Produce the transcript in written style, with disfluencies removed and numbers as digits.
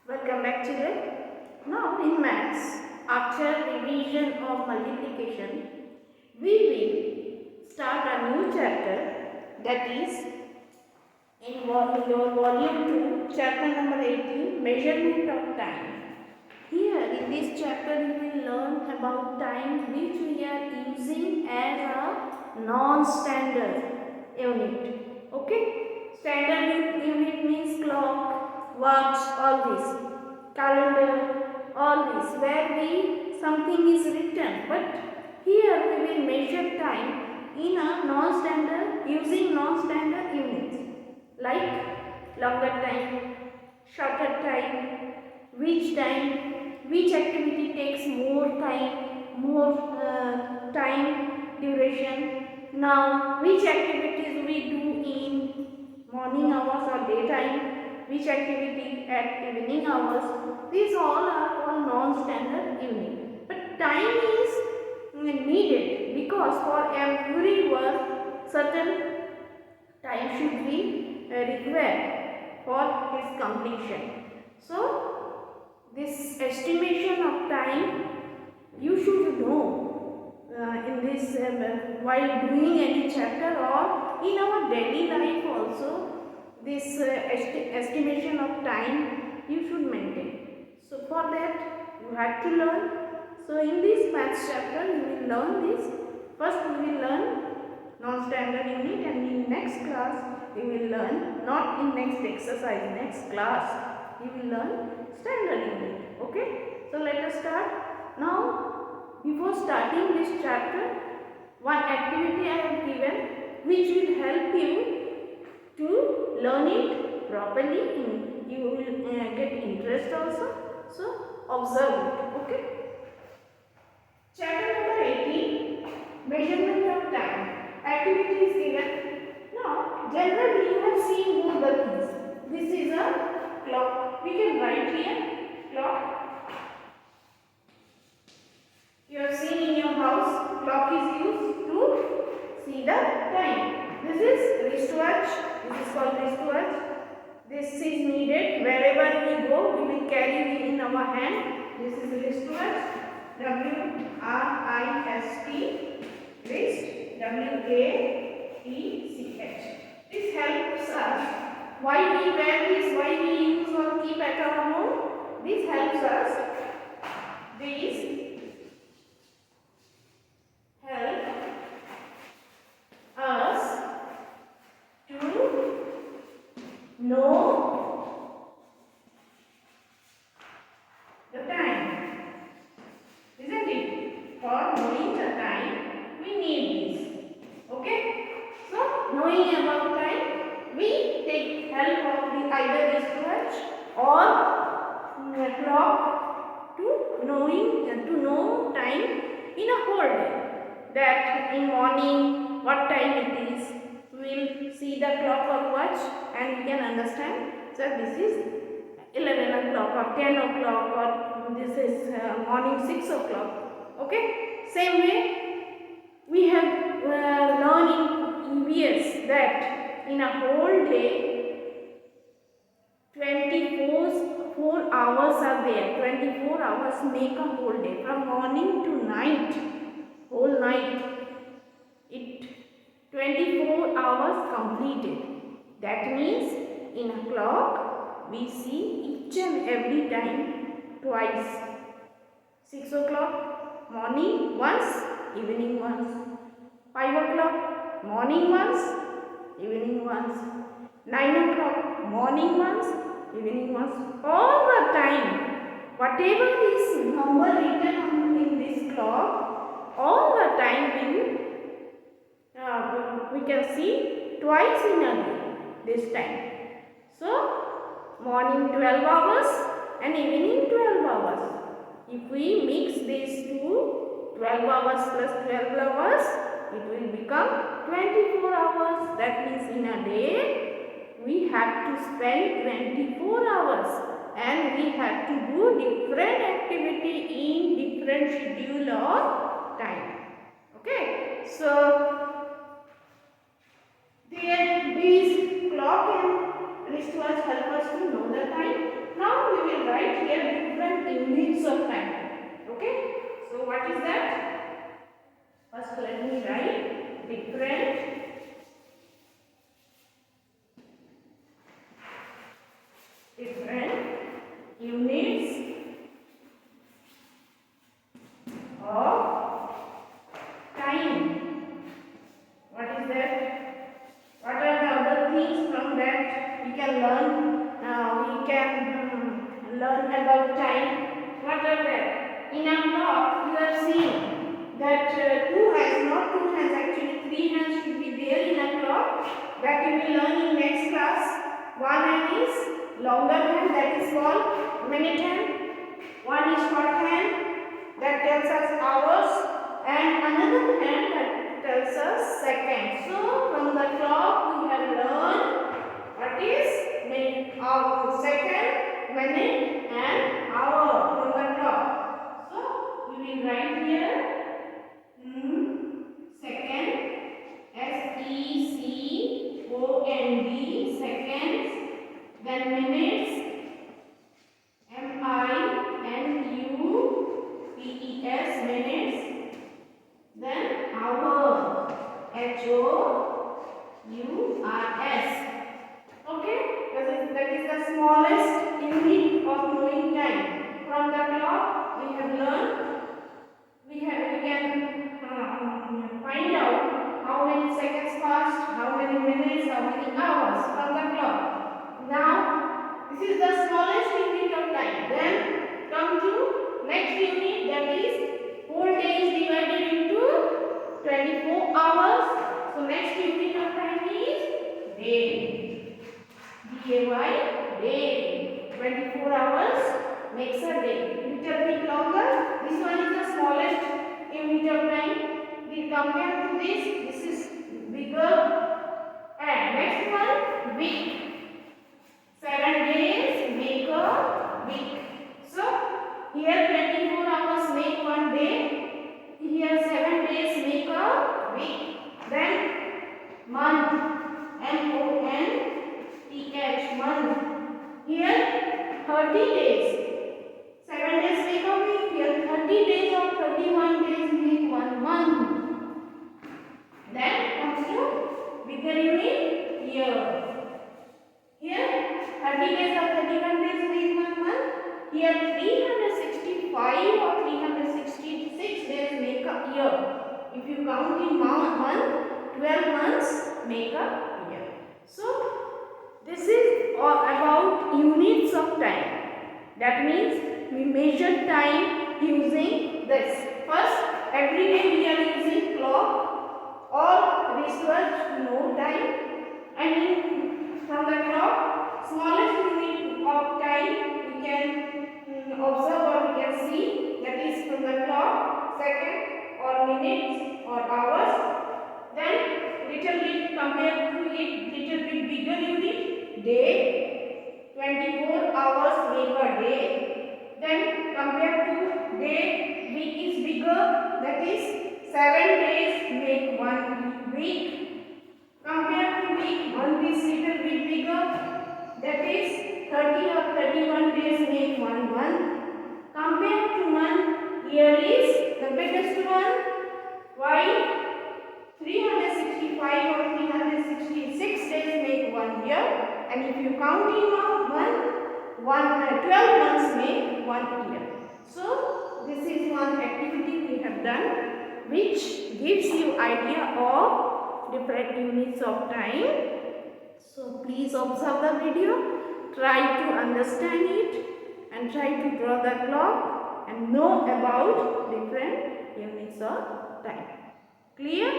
Welcome back, children. Now in maths, after revision of multiplication, we will start a new chapter, that is in your volume 2, chapter number 18, measurement of time. Here in this chapter you will learn about time which we are using as a non-standard unit. Okay? Standard unit means clock, watch, all this, calendar, all this, where we something is written. But here we will measure time in a non-standard using non-standard units like longer time, shorter time, which activity takes more time duration. Now, which activities we do in morning hours or daytime, which activity at evening hours. These all are called non-standard unit. But time is needed because for every work certain time should be required for its completion. So, this estimation of time you should know in this while doing any chapter or in our daily life also. This estimation of time you should maintain. So, for that you have to learn. So, in this maths chapter you will learn this. First we will learn non-standard unit, and in next class we will learn, not in next exercise, next class we will learn standard unit. Okay, so let us start. Now before starting this chapter, one activity I have given which will help you to learn it properly. You will get interest also, so observe it. Okay, chapter number 18, measurement of time. Activity is given. Now, generally you have seen both the things. This is a clock. We can write here clock. You have seen in your house, clock is used to see the time. This is wristwatch. This is called wristwatch. This is needed wherever we go. We will carry it in our hand. This is wristwatch. WRIST, wrist, WATCH. This helps us. Why we wear this, why we use or keep at our home? This helps us. These help us to know the time. Isn't it? For knowing the time, we need this. Okay? So, knowing about time, we take help of the either wristwatch or clock to know time in a whole day. That in morning, what time it is, we will see the clock or watch and we can understand. So, this is 11 o'clock or 10 o'clock or this is morning 6 o'clock. Okay, same way we have learned in EVS that in a whole day 24 hours are there. 24 hours make a whole day, from morning to night, whole night. It 24 hours completed. That means in a clock we see each and every time twice. 6 o'clock morning once, evening once. 5 o'clock morning once, evening once. 9 o'clock morning once, evening once. All the time, whatever is number written in this clock, all the time we can see twice in a day this time. So, morning 12 hours and evening 12 hours. If we mix these two, 12 hours plus 12 hours, it will become 24 hours. That means in a day, we have to spend 24 hours and we have to do different activity in different schedule of time. Okay, so these clock and wristwatch help us to know the time. Now we will write units of time. Okay, so what is that? First let me write different units of time. What is that? What are the other things from that we can learn? We can learn about time. What are that? In a clock, you are seeing that two hands, not two hands, actually three hands should be there in a clock. That you will learn in next class. One hand is longer hand, that is called minute hand. One is short hand, that tells us hours, and another hand that tells us seconds. So from the clock we have learned what is minute, second, minute and hour from the clock. So we will write here second, SECOND, seconds, then minutes, MINUTES, minutes, then hour, HOURS. Okay, that is the smallest unit of knowing time. From the clock we have learned, we can find out how many seconds passed, how many minutes, how many hours from the clock. Now this is the smallest unit of time. Then come to next unit, that is whole day is divided into 24 hours. So next unit of time is day. DAY, day. 24 hours makes a day. Little bit longer. This one is the smallest unit of time. We compare to this is bigger. And next one, week. 7 days make a week. So here 24 hours make one day. Here 7 days make a week. Then month, MONTH, month. Here 30 days. 7 days make a week. Here 30 days or 31 days make 1 month. Then comes to bigger unit, year. Here 30 days or 31 days make 1 month. Here 365 or 366 days make a year. If you count in month, 12 months make a year. So this is all about units of time. That means we measure time using this. First, every day we are using clock or wristwatch to know time. And from the clock, smallest unit of time we can observe or we can see, that is from the clock, second or minutes or hours. Then little bit compared to it, little bit bigger unit, day. 24 hours make a day. Then compared to day, week is bigger, that is 7 days make 1 week. Compared to week, month is little bit bigger, that is 30 or 31 days make 1 month. Compared to month, year is the biggest one. Why? 365 or 366 days make 1 year. And if you count in month, 12 months make 1 year. So this is one activity we have done, which gives you idea of different units of time. So please observe the video, try to understand it, and try to draw the clock and know about different units of time. Clear?